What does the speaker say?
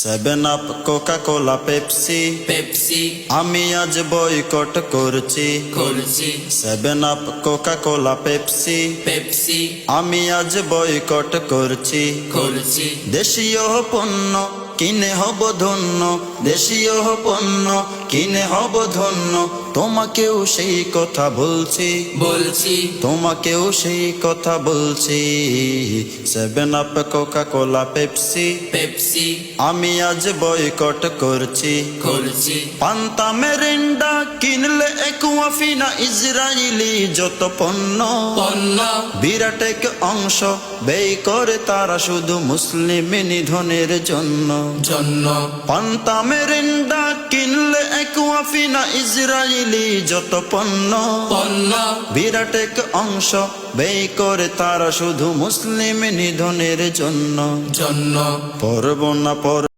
Seven Up, Coca Cola, Pepsi Pepsi আমি আজ boycott করছি। Seven Up, Coca Cola, Pepsi Pepsi আমি আজ বয়কট করছি। দেশীয় পণ্য কিনে হব ধন্য, দেশীয় পণ্য কিনে হব ধন্য। তোমাকেও সেই কথা বলছি, তোমাকেও সেই কথা বলছি। Seven Up, Coca Cola, Pepsi Pepsi আমি আজ বয়কট করছি। পান্তা মেরিন্ডা কিনলে একুয়াফিনা ইসরায়েলি যত পণ্য, বিরাট এক অংশ ব্যয় করে তারা শুধু মুসলিম নিধনের জন্য। পান্তা মেরিন্ডা কিনলে একুয়াফিনা ইসরায়েলি যত পণ্য, বিরাট এক অংশ ব্যয় করে তারা শুধু মুসলিম নিধনের জন্য। পরব না